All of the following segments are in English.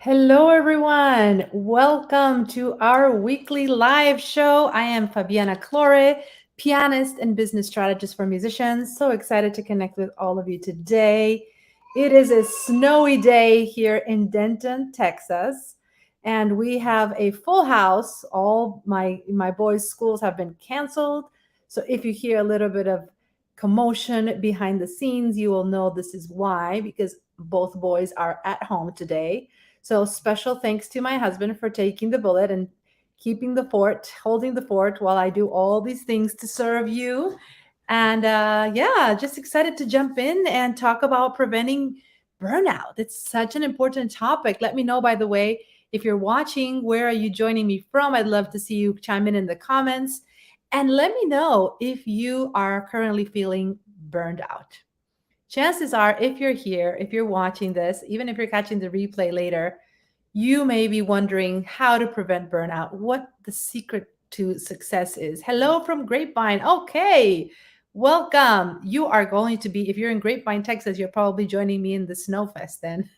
Hello, everyone. Welcome to our weekly live show. I am Fabiana Clore, pianist and business strategist for musicians. So excited to connect with all of you today. It is a snowy day here in Denton, Texas, and we have a full house. All my boys' schools have been canceled. So if you hear a little bit of commotion behind the scenes, you will know this is why, because both boys are at home today. So special thanks to my husband for taking the bullet and keeping the fort, holding the fort while I do all these things to serve you. And yeah, just excited to jump in and talk about preventing burnout. It's such an important topic. Let me know, by the way, if you're watching, where are you joining me from? I'd love to see you chime in the comments. And let me know if you are currently feeling burned out. Chances are, if you're here, if you're watching this, even if you're catching the replay later, you may be wondering how to prevent burnout, what the secret to success is. Hello from Grapevine. Okay, welcome. You are going to be, if you're in Grapevine, Texas, you're probably joining me in the Snowfest then.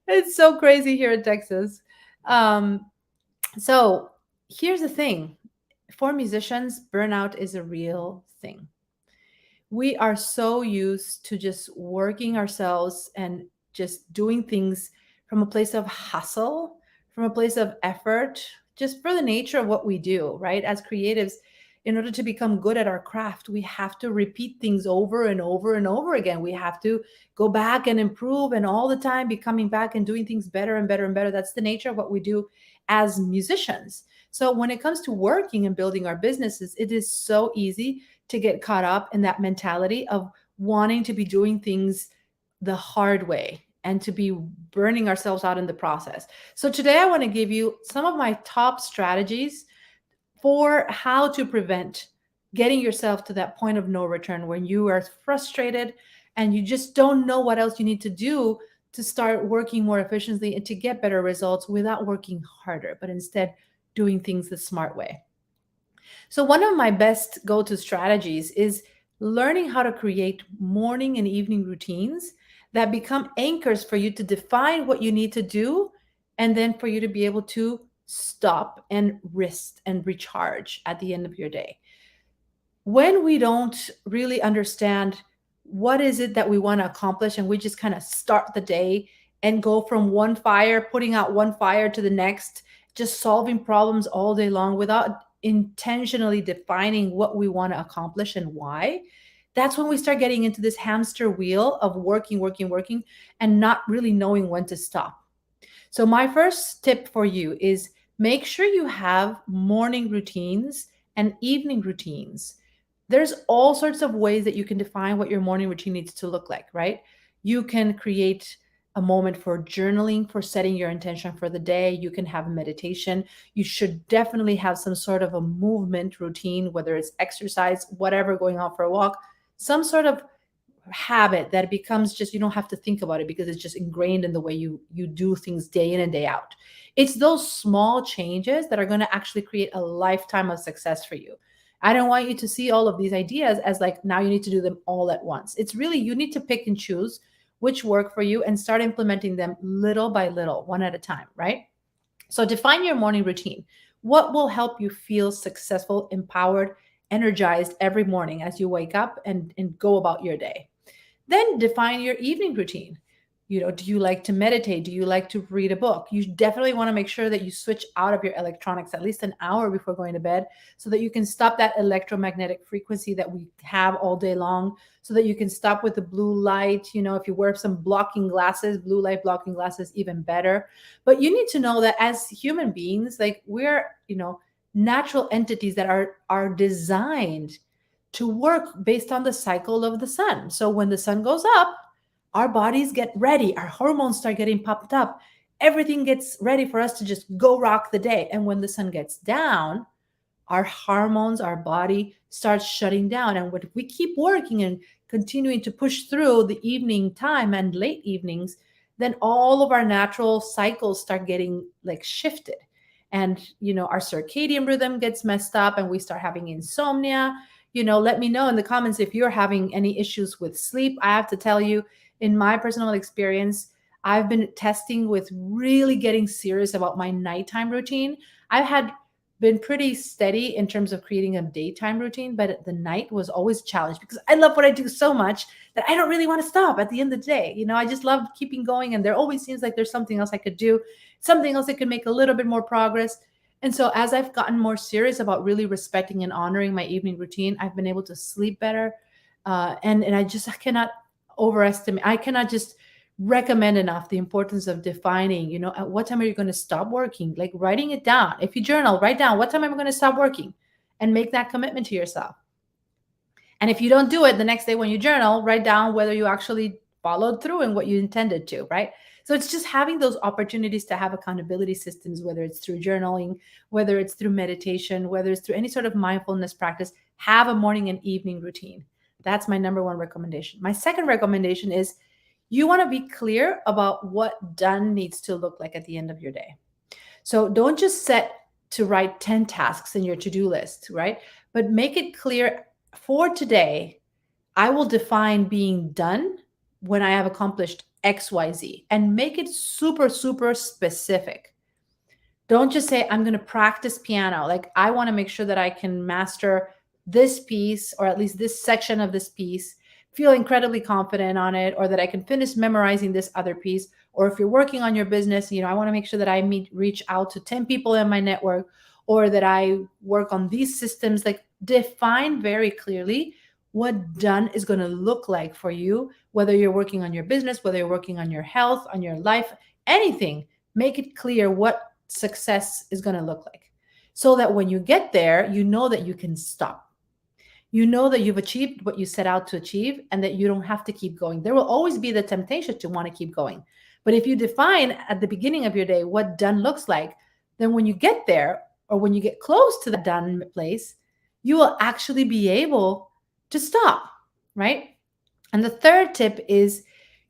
It's so crazy here in Texas. Um, so here's the thing, for musicians, burnout is a real thing. We are so used to just working ourselves and just doing things from a place of hustle, from a place of effort, just for the nature of what we do, right? As creatives, in order to become good at our craft, we have to repeat things over and over and over again. We have to go back and improve and all the time be coming back and doing things better and better and better. That's the nature of what we do as musicians. So when it comes to working and building our businesses, it is so easy to get caught up in that mentality of wanting to be doing things the hard way and to be burning ourselves out in the process. So today I want to give you some of my top strategies for how to prevent getting yourself to that point of no return when you are frustrated and you just don't know what else you need to do to start working more efficiently and to get better results without working harder, but instead doing things the smart way. So, one of my best go to strategies is learning how to create morning and evening routines that become anchors for you to define what you need to do and then for you to be able to stop and rest and recharge at the end of your day. When we don't really understand what is it that we want to accomplish and we just kind of start the day and go from one fire, putting out one fire to the next, just solving problems all day long without intentionally defining what we want to accomplish and why, that's when we start getting into this hamster wheel of working, working, working, and not really knowing when to stop. So, my first tip for you is make sure you have morning routines and evening routines. There's all sorts of ways that you can define what your morning routine needs to look like, right? You can create a moment for journaling, for setting your intention for the day. You can have meditation. You should definitely have some sort of a movement routine, whether it's exercise, whatever, going out for a walk, some sort of habit that becomes just, you don't have to think about it because it's just ingrained in the way you do things day in and day out. It's those small changes that are going to actually create a lifetime of success for you. I don't want you to see all of these ideas as like now you need to do them all at once. It's really, you need to pick and choose which work for you and start implementing them little by little, one at a time, right? So define your morning routine. What will help you feel successful, empowered, energized every morning as you wake up and go about your day? Then define your evening routine. Do you like to meditate? Do you like to read a book? You definitely want to make sure that you switch out of your electronics at least an hour before going to bed so that you can stop that electromagnetic frequency that we have all day long, so that you can stop with the blue light. If you wear some blocking glasses, blue light blocking glasses, even better. But you need to know that as human beings, like we're, natural entities that are designed to work based on the cycle of the sun. So when the sun goes up, our bodies get ready, our hormones start getting pumped up, everything gets ready for us to just go rock the day. And when the sun gets down, our hormones, our body starts shutting down. And if we keep working and continuing to push through the evening time and late evenings, then all of our natural cycles start getting like shifted. And, our circadian rhythm gets messed up and we start having insomnia. Let me know in the comments if you're having any issues with sleep. I have to tell you, in my personal experience, I've been testing with really getting serious about my nighttime routine. I've had been pretty steady in terms of creating a daytime routine, but the night was always challenged because I love what I do so much that I don't really want to stop at the end of the day. I just love keeping going, and there always seems like there's something else I could do, something else that could make a little bit more progress. And so as I've gotten more serious about really respecting and honoring my evening routine, I've been able to sleep better. And I cannot overestimate, I cannot just recommend enough the importance of defining, at what time are you going to stop working? Like writing it down. If you journal, write down what time am I going to stop working and make that commitment to yourself. And if you don't do it the next day when you journal, write down whether you actually followed through in what you intended to, right? So it's just having those opportunities to have accountability systems, whether it's through journaling, whether it's through meditation, whether it's through any sort of mindfulness practice, have a morning and evening routine. That's my number one recommendation. My second recommendation is you want to be clear about what done needs to look like at the end of your day. So don't just set to write 10 tasks in your to-do list, right? But make it clear for today, I will define being done when I have accomplished XYZ and make it super, super specific. Don't just say, I'm going to practice piano. Like, I want to make sure that I can master this piece, or at least this section of this piece, feel incredibly confident on it, or that I can finish memorizing this other piece. Or if you're working on your business, I want to make sure that I reach out to 10 people in my network, or that I work on these systems. Like, define very clearly what done is going to look like for you, whether you're working on your business, whether you're working on your health, on your life, anything. Make it clear what success is going to look like, so that when you get there, you know that you can stop. You know that you've achieved what you set out to achieve and that you don't have to keep going. There will always be the temptation to want to keep going. But if you define at the beginning of your day what done looks like, then when you get there, or when you get close to the done place, you will actually be able to stop, right? And the third tip is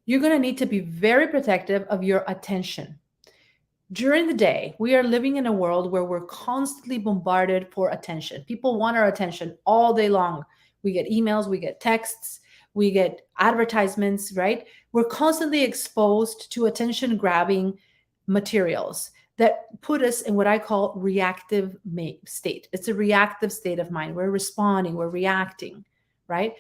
you're going to need to be very protective of your attention. During the day, we are living in a world where we're constantly bombarded for attention. People want our attention all day long. We get emails, we get texts, we get advertisements, right? We're constantly exposed to attention grabbing materials that put us in what I call reactive state. It's a reactive state of mind. We're responding, we're reacting, right?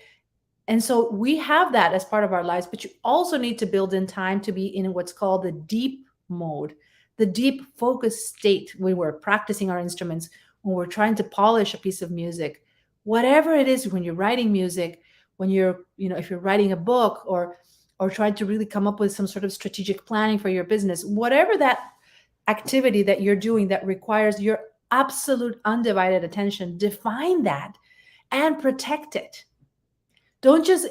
And so we have that as part of our lives, but you also need to build in time to be in what's called the deep mode, the deep focus state, when we're practicing our instruments, when we're trying to polish a piece of music, whatever it is, when you're writing music, when you're, if you're writing a book, or trying to really come up with some sort of strategic planning for your business, whatever that activity that you're doing that requires your absolute undivided attention, define that and protect it. Don't just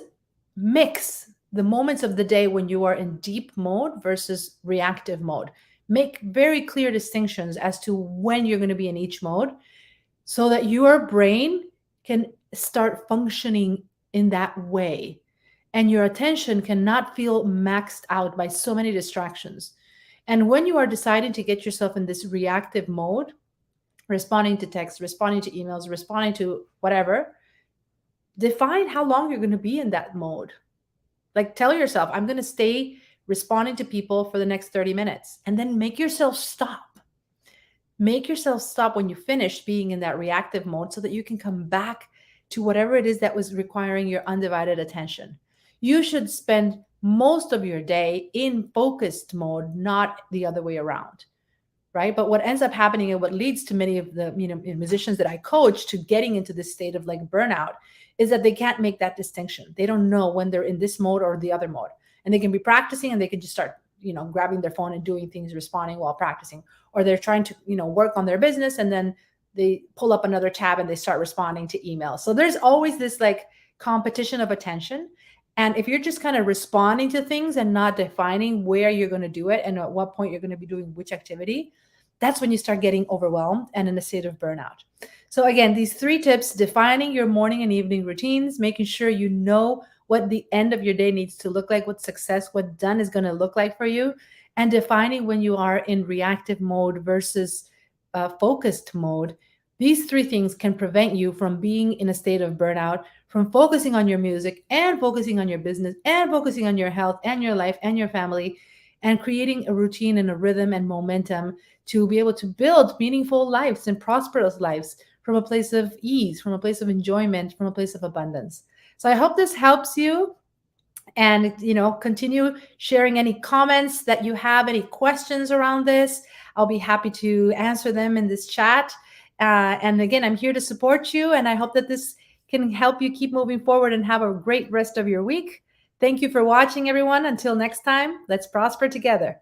mix the moments of the day when you are in deep mode versus reactive mode. Make very clear distinctions as to when you're going to be in each mode, so that your brain can start functioning in that way, and your attention cannot feel maxed out by so many distractions. And when you are deciding to get yourself in this reactive mode, responding to texts, responding to emails, responding to whatever, define how long you're going to be in that mode. Like, tell yourself, I'm going to stay responding to people for the next 30 minutes, and then make yourself stop. Make yourself stop when you finish being in that reactive mode, so that you can come back to whatever it is that was requiring your undivided attention. You should spend most of your day in focused mode, not the other way around, right? But what ends up happening, and what leads to many of the musicians that I coach to getting into this state of like burnout, is that they can't make that distinction. They don't know when they're in this mode or the other mode. And they can be practicing and they can just start, grabbing their phone and doing things, responding while practicing. Or they're trying to, work on their business, and then they pull up another tab and they start responding to emails. So there's always this like competition of attention. And if you're just kind of responding to things and not defining where you're going to do it and at what point you're going to be doing which activity, that's when you start getting overwhelmed and in a state of burnout. So again, these 3 tips: defining your morning and evening routines, making sure you know what the end of your day needs to look like, what success, what done is going to look like for you, and defining when you are in reactive mode versus focused mode. These 3 things can prevent you from being in a state of burnout, from focusing on your music and focusing on your business and focusing on your health and your life and your family, and creating a routine and a rhythm and momentum to be able to build meaningful lives and prosperous lives from a place of ease, from a place of enjoyment, from a place of abundance. So I hope this helps you, and continue sharing any comments that you have, any questions around this. I'll be happy to answer them in this chat. And again, I'm here to support you, and I hope that this can help you keep moving forward and have a great rest of your week. Thank you for watching, everyone. Until next time, let's prosper together.